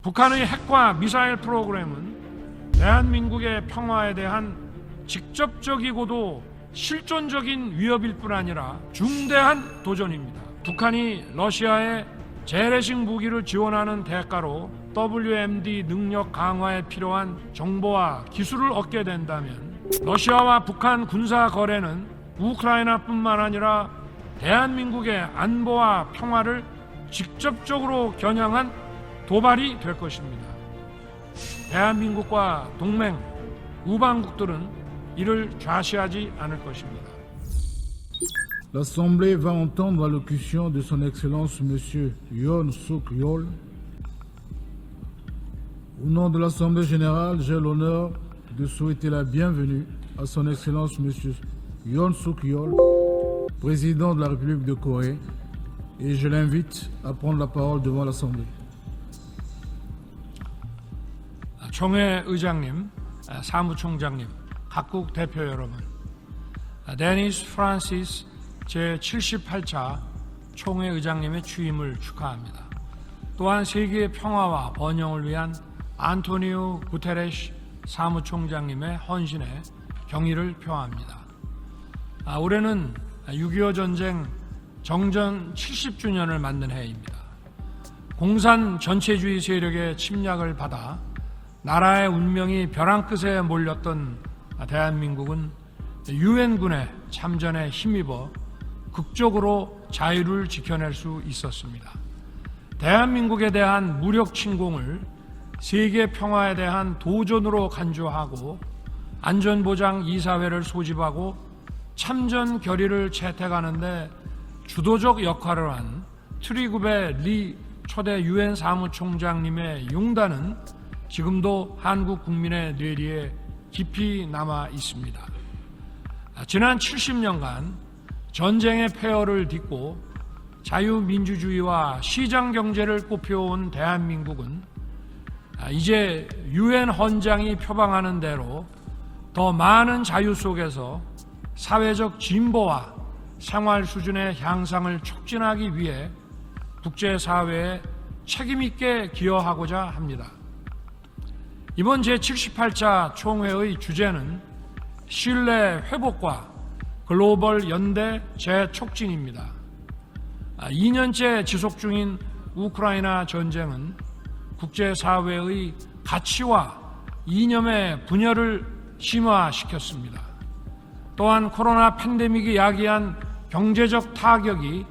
북한의 핵과 미사일 프로그램은 대한민국의 평화에 대한 직접적이고도 실존적인 위협일 뿐 아니라 중대한 도전입니다. 북한이 러시아에 재래식 무기를 지원하는 대가로 WMD 능력 강화에 필요한 정보와 기술을 얻게 된다면 러시아와 북한 군사 거래는 우크라이나뿐만 아니라 대한민국의 안보와 평화를 직접적으로 겨냥한 도발이 될 것입니다. 대한민국과 동맹, 우방국들은 이를 좌시하지 않을 것입니다. L'Assemblée va entendre l'allocution de Son Excellence M. Yoon Suk-yeol. Au nom de l'Assemblée générale, j'ai l'honneur de souhaiter la bienvenue à Son Excellence M. Yoon Suk-yeol, président de la République de Corée, et je l'invite à prendre la parole devant l'Assemblée. 총회 의장님, 사무총장님, 각국 대표 여러분, 데니스 프란시스 제78차 총회 의장님의 취임을 축하합니다. 또한 세계의 평화와 번영을 위한 안토니오 구테레시 사무총장님의 헌신에 경의를 표합니다. 올해는 6.25 전쟁 정전 70주년을 맞는 해입니다. 공산 전체주의 세력의 침략을 받아 나라의 운명이 벼랑 끝에 몰렸던 대한민국은 유엔군의 참전에 힘입어 극적으로 자유를 지켜낼 수 있었습니다. 대한민국에 대한 무력 침공을 세계 평화에 대한 도전으로 간주하고 안전보장 이사회를 소집하고 참전 결의를 채택하는데 주도적 역할을 한 트리구베 리 초대 유엔 사무총장님의 용단은 지금도 한국 국민의 뇌리에 깊이 남아 있습니다. 지난 70년간 전쟁의 폐허를 딛고 자유민주주의와 시장경제를 꽃피워온 대한민국은 이제 유엔 헌장이 표방하는 대로 더 많은 자유 속에서 사회적 진보와 생활 수준의 향상을 촉진하기 위해 국제사회에 책임있게 기여하고자 합니다. 이번 제78차 총회의 주제는 신뢰 회복과 글로벌 연대 재촉진입니다. 2년째 지속 중인 우크라이나 전쟁은 국제사회의 가치와 이념의 분열을 심화시켰습니다. 또한 코로나 팬데믹이 야기한 경제적 타격이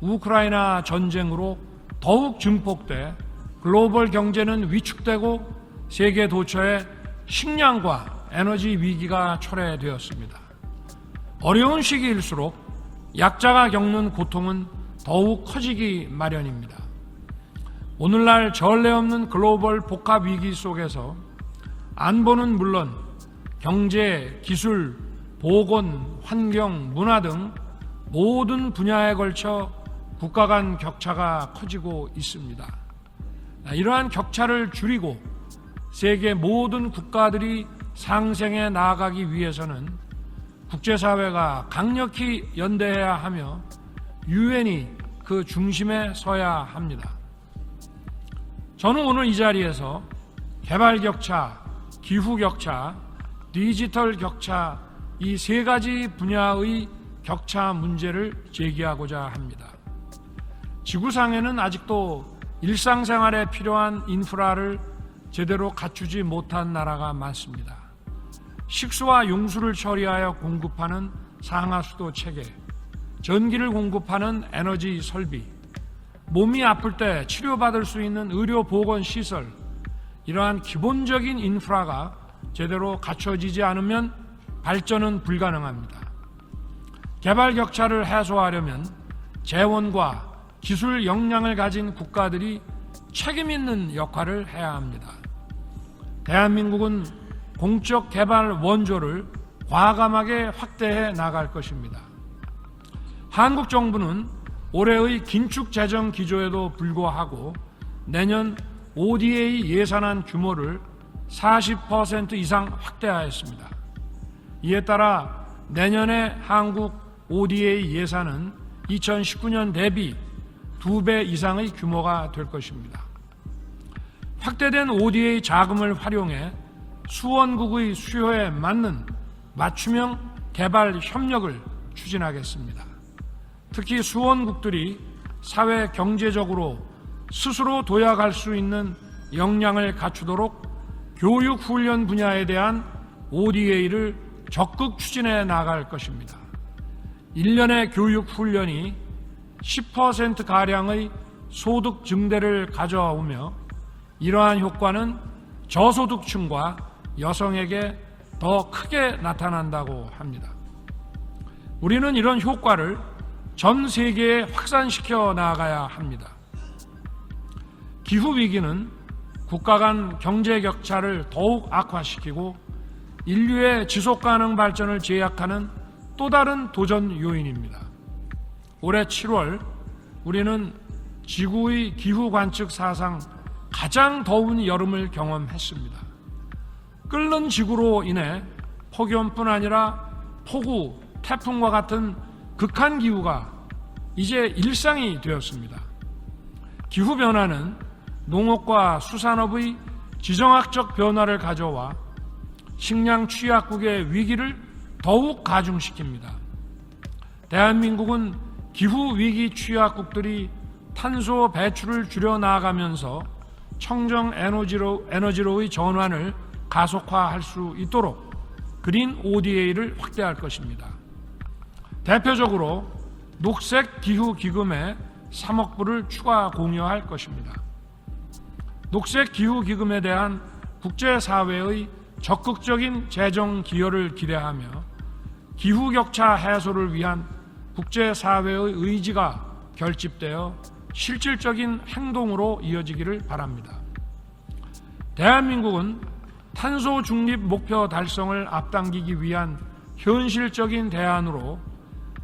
우크라이나 전쟁으로 더욱 증폭돼 글로벌 경제는 위축되고 세계 도처에 식량과 에너지 위기가 초래되었습니다. 어려운 시기일수록 약자가 겪는 고통은 더욱 커지기 마련입니다. 오늘날 전례 없는 글로벌 복합 위기 속에서 안보는 물론 경제, 기술, 보건, 환경, 문화 등 모든 분야에 걸쳐 국가 간 격차가 커지고 있습니다. 이러한 격차를 줄이고 세계 모든 국가들이 상생해 나아가기 위해서는 국제사회가 강력히 연대해야 하며 유엔이 그 중심에 서야 합니다. 저는 오늘 이 자리에서 개발 격차, 기후 격차, 디지털 격차 이 세 가지 분야의 격차 문제를 제기하고자 합니다. 지구상에는 아직도 일상생활에 필요한 인프라를 제대로 갖추지 못한 나라가 많습니다. 식수와 용수를 처리하여 공급하는 상하수도 체계, 전기를 공급하는 에너지 설비, 몸이 아플 때 치료받을 수 있는 의료보건시설, 이러한 기본적인 인프라가 제대로 갖춰지지 않으면 발전은 불가능합니다. 개발 격차를 해소하려면 재원과 기술 역량을 가진 국가들이 책임 있는 역할을 해야 합니다. 대한민국은 공적 개발 원조를 과감하게 확대해 나갈 것입니다. 한국 정부는 올해의 긴축 재정 기조에도 불구하고 내년 ODA 예산안 규모를 40% 이상 확대하였습니다. 이에 따라 내년에 한국 ODA 예산은 2019년 대비 2배 이상의 규모가 될 것입니다. 확대된 ODA 자금을 활용해 수원국의 수요에 맞는 맞춤형 개발 협력을 추진하겠습니다. 특히 수원국들이 사회 경제적으로 스스로 도약할 수 있는 역량을 갖추도록 교육 훈련 분야에 대한 ODA를 적극 추진해 나갈 것입니다. 1년의 교육 훈련이 10%가량의 소득 증대를 가져오며 이러한 효과는 저소득층과 여성에게 더 크게 나타난다고 합니다. 우리는 이런 효과를 전 세계에 확산시켜 나가야 합니다. 기후위기는 국가 간 경제 격차를 더욱 악화시키고 인류의 지속가능 발전을 제약하는 또 다른 도전 요인입니다. 올해 7월 우리는 지구의 기후 관측 사상 가장 더운 여름을 경험했습니다. 끓는 지구로 인해 폭염뿐 아니라 폭우, 태풍과 같은 극한 기후가 이제 일상이 되었습니다. 기후변화는 농업과 수산업의 지정학적 변화를 가져와 식량 취약국의 위기를 더욱 가중시킵니다. 대한민국은 기후위기 취약국들이 탄소 배출을 줄여 나가면서 청정 에너지로의 전환을 가속화할 수 있도록 그린 ODA를 확대할 것입니다. 대표적으로 녹색 기후 기금에 3억 불을 추가 공여할 것입니다. 녹색 기후 기금에 대한 국제사회의 적극적인 재정 기여를 기대하며 기후 격차 해소를 위한 국제사회의 의지가 결집되어 실질적인 행동으로 이어지기를 바랍니다. 대한민국은 탄소 중립 목표 달성을 앞당기기 위한 현실적인 대안으로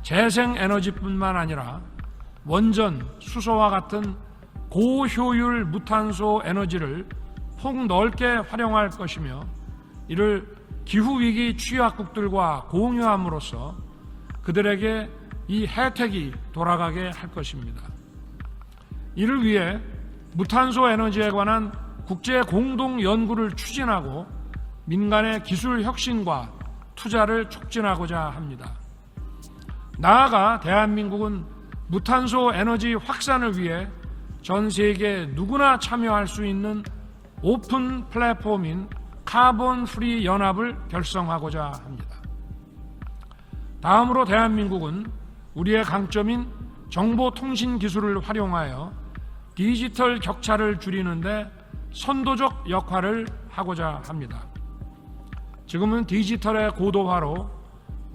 재생에너지뿐만 아니라 원전, 수소와 같은 고효율 무탄소 에너지를 폭넓게 활용할 것이며 이를 기후위기 취약국들과 공유함으로써 그들에게 이 혜택이 돌아가게 할 것입니다. 이를 위해 무탄소 에너지에 관한 국제 공동 연구를 추진하고 민간의 기술 혁신과 투자를 촉진하고자 합니다. 나아가 대한민국은 무탄소 에너지 확산을 위해 전 세계 누구나 참여할 수 있는 오픈 플랫폼인 카본 프리 연합을 결성하고자 합니다. 다음으로 대한민국은 우리의 강점인 정보통신 기술을 활용하여 디지털 격차를 줄이는데 선도적 역할을 하고자 합니다. 지금은 디지털의 고도화로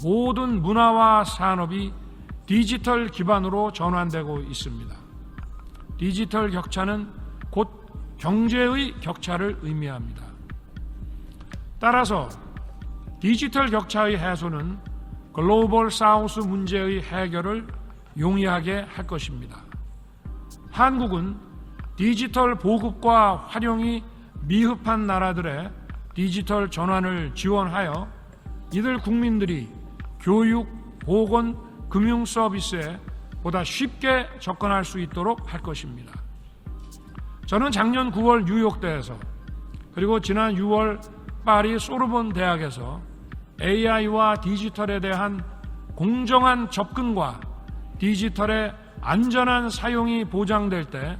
모든 문화와 산업이 디지털 기반으로 전환되고 있습니다. 디지털 격차는 곧 경제의 격차를 의미합니다. 따라서 디지털 격차의 해소는 글로벌 사우스 문제의 해결을 용이하게 할 것입니다. 한국은 디지털 보급과 활용이 미흡한 나라들의 디지털 전환을 지원하여 이들 국민들이 교육, 보건, 금융 서비스에 보다 쉽게 접근할 수 있도록 할 것입니다. 저는 작년 9월 뉴욕대에서 그리고 지난 6월 파리 소르본 대학에서 AI와 디지털에 대한 공정한 접근과 디지털의 안전한 사용이 보장될 때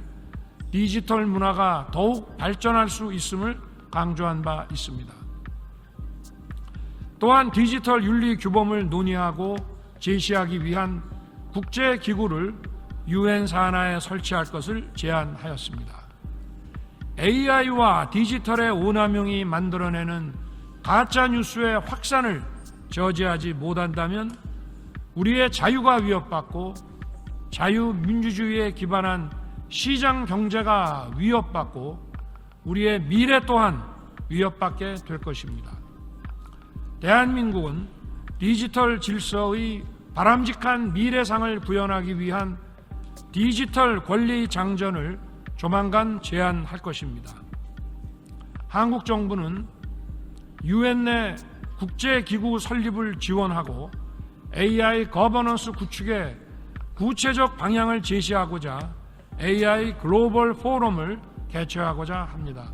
디지털 문화가 더욱 발전할 수 있음을 강조한 바 있습니다. 또한 디지털 윤리 규범을 논의하고 제시하기 위한 국제기구를 UN 산하에 설치할 것을 제안하였습니다. AI와 디지털의 오남용이 만들어내는 가짜뉴스의 확산을 저지하지 못한다면 우리의 자유가 위협받고 자유민주주의에 기반한 시장 경제가 위협받고 우리의 미래 또한 위협받게 될 것입니다. 대한민국은 디지털 질서의 바람직한 미래상을 구현하기 위한 디지털 권리 장전을 조만간 제안할 것입니다. 한국 정부는 UN 내 국제기구 설립을 지원하고 AI 거버넌스 구축에 구체적 방향을 제시하고자 AI 글로벌 포럼을 개최하고자 합니다.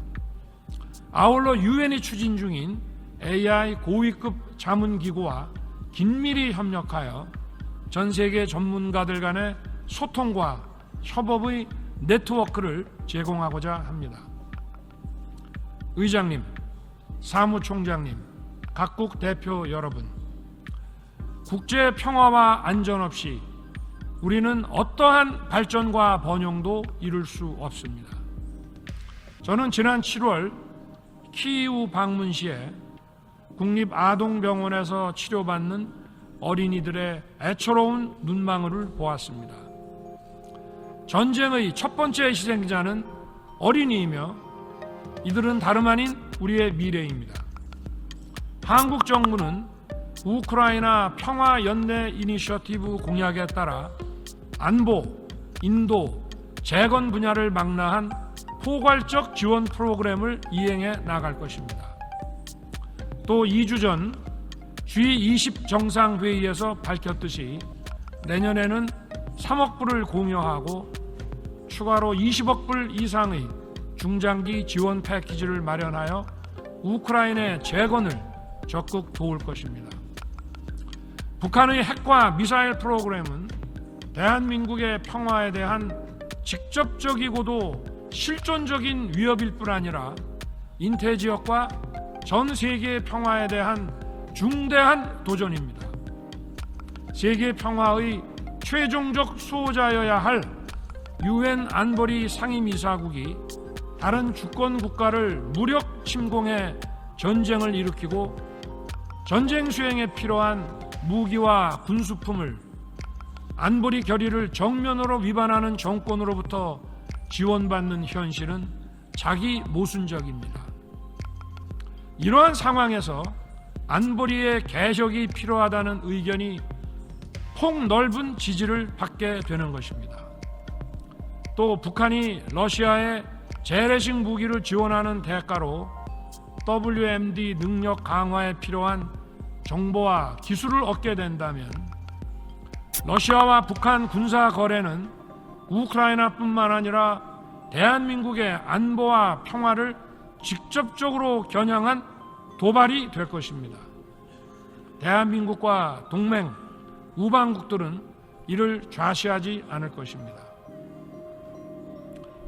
아울러 유엔이 추진 중인 AI 고위급 자문기구와 긴밀히 협력하여 전 세계 전문가들 간의 소통과 협업의 네트워크를 제공하고자 합니다. 의장님, 사무총장님, 각국 대표 여러분, 국제 평화와 안전 없이 우리는 어떠한 발전과 번영도 이룰 수 없습니다. 저는 지난 7월 키이우 방문 시에 국립아동병원에서 치료받는 어린이들의 애처로운 눈망울을 보았습니다. 전쟁의 첫 번째 희생자는 어린이이며 이들은 다름 아닌 우리의 미래입니다. 한국 정부는 우크라이나 평화연대 이니셔티브 공약에 따라 안보, 인도, 재건 분야를 망라한 포괄적 지원 프로그램을 이행해 나갈 것입니다. 또 2주 전 G20 정상회의에서 밝혔듯이 내년에는 3억 불을 공여하고 추가로 20억 불 이상의 중장기 지원 패키지를 마련하여 우크라이나의 재건을 적극 도울 것입니다. 북한의 핵과 미사일 프로그램은 대한민국의 평화에 대한 직접적이고도 실존적인 위협일 뿐 아니라 인태지역과 전 세계의 평화에 대한 중대한 도전입니다. 세계 평화의 최종적 수호자여야 할 유엔 안보리 상임이사국이 다른 주권 국가를 무력 침공해 전쟁을 일으키고 전쟁 수행에 필요한 무기와 군수품을 안보리 결의를 정면으로 위반하는 정권으로부터 지원받는 현실은 자기 모순적입니다. 이러한 상황에서 안보리의 개혁이 필요하다는 의견이 폭넓은 지지를 받게 되는 것입니다. 또 북한이 러시아에 재래식 무기를 지원하는 대가로 WMD 능력 강화에 필요한 정보와 기술을 얻게 된다면 러시아와 북한 군사 거래는 우크라이나뿐만 아니라 대한민국의 안보와 평화를 직접적으로 겨냥한 도발이 될 것입니다. 대한민국과 동맹, 우방국들은 이를 좌시하지 않을 것입니다.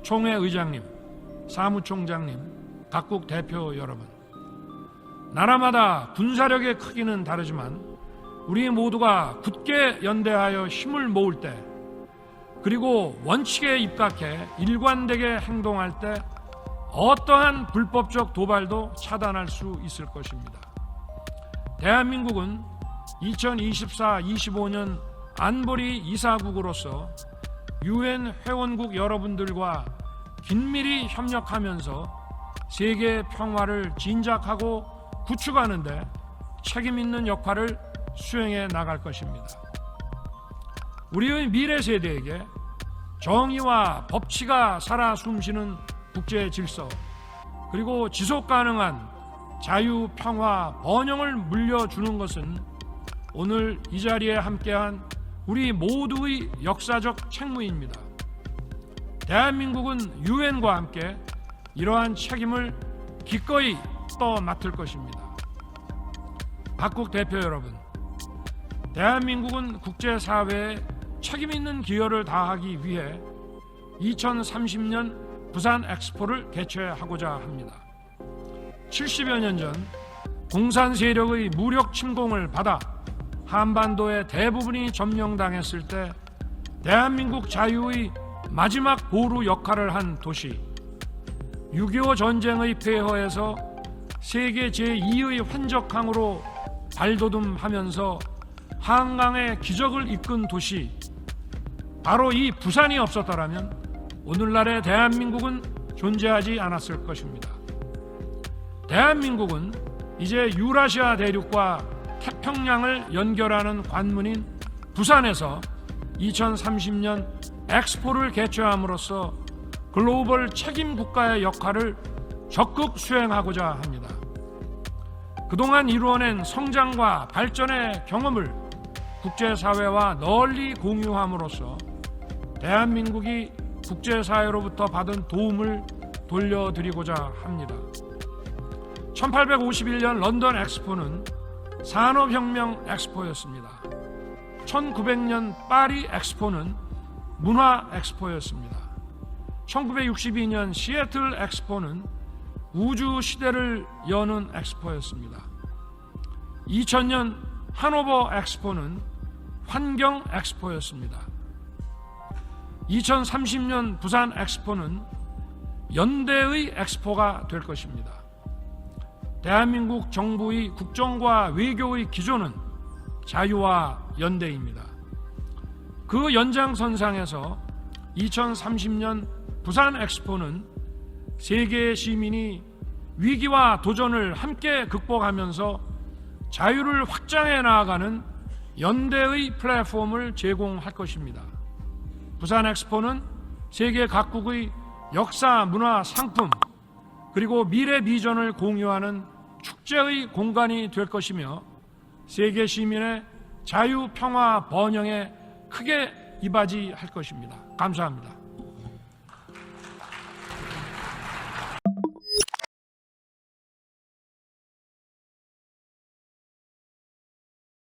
총회 의장님, 사무총장님, 각국 대표 여러분, 나라마다 군사력의 크기는 다르지만 우리 모두가 굳게 연대하여 힘을 모을 때, 그리고 원칙에 입각해 일관되게 행동할 때 어떠한 불법적 도발도 차단할 수 있을 것입니다. 대한민국은 2024-25년 안보리 이사국으로서 유엔 회원국 여러분들과 긴밀히 협력하면서 세계 평화를 진작하고 구축하는 데 책임 있는 역할을 수행해 나갈 것입니다. 우리의 미래 세대에게 정의와 법치가 살아 숨쉬는 국제 질서, 그리고 지속 가능한 자유, 평화, 번영을 물려주는 것은 오늘 이 자리에 함께한 우리 모두의 역사적 책무입니다. 대한민국은 유엔과 함께 이러한 책임을 기꺼이 맡을 것입니다. 각국 대표 여러분, 대한민국은 국제사회에 책임 있는 기여를 다하기 위해 2030년 부산 엑스포를 개최하고자 합니다. 70여 년 전 공산 세력의 무력 침공을 받아 한반도의 대부분이 점령당했을 때 대한민국 자유의 마지막 보루 역할을 한 도시, 6.25 전쟁의 폐허에서 세계 제2의 환적항으로 발돋움하면서 한강의 기적을 이끈 도시, 바로 이 부산이 없었더라면 오늘날의 대한민국은 존재하지 않았을 것입니다. 대한민국은 이제 유라시아 대륙과 태평양을 연결하는 관문인 부산에서 2030년 엑스포를 개최함으로써 글로벌 책임 국가의 역할을 적극 수행하고자 합니다. 그동안 이루어낸 성장과 발전의 경험을 국제사회와 널리 공유함으로써 대한민국이 국제사회로부터 받은 도움을 돌려드리고자 합니다. 1851년 런던 엑스포는 산업혁명 엑스포였습니다. 1900년 파리 엑스포는 문화 엑스포였습니다. 1962년 시애틀 엑스포는 우주 시대를 여는 엑스포였습니다. 2000년 하노버 엑스포는 환경 엑스포였습니다. 2030년 부산 엑스포는 연대의 엑스포가 될 것입니다. 대한민국 정부의 국정과 외교의 기조는 자유와 연대입니다. 그 연장선상에서 2030년 부산 엑스포는 세계의 시민이 위기와 도전을 함께 극복하면서 자유를 확장해 나아가는 연대의 플랫폼을 제공할 것입니다. 부산 엑스포는 세계 각국의 역사, 문화, 상품 그리고 미래 비전을 공유하는 축제의 공간이 될 것이며 세계 시민의 자유, 평화, 번영에 크게 이바지할 것입니다. 감사합니다.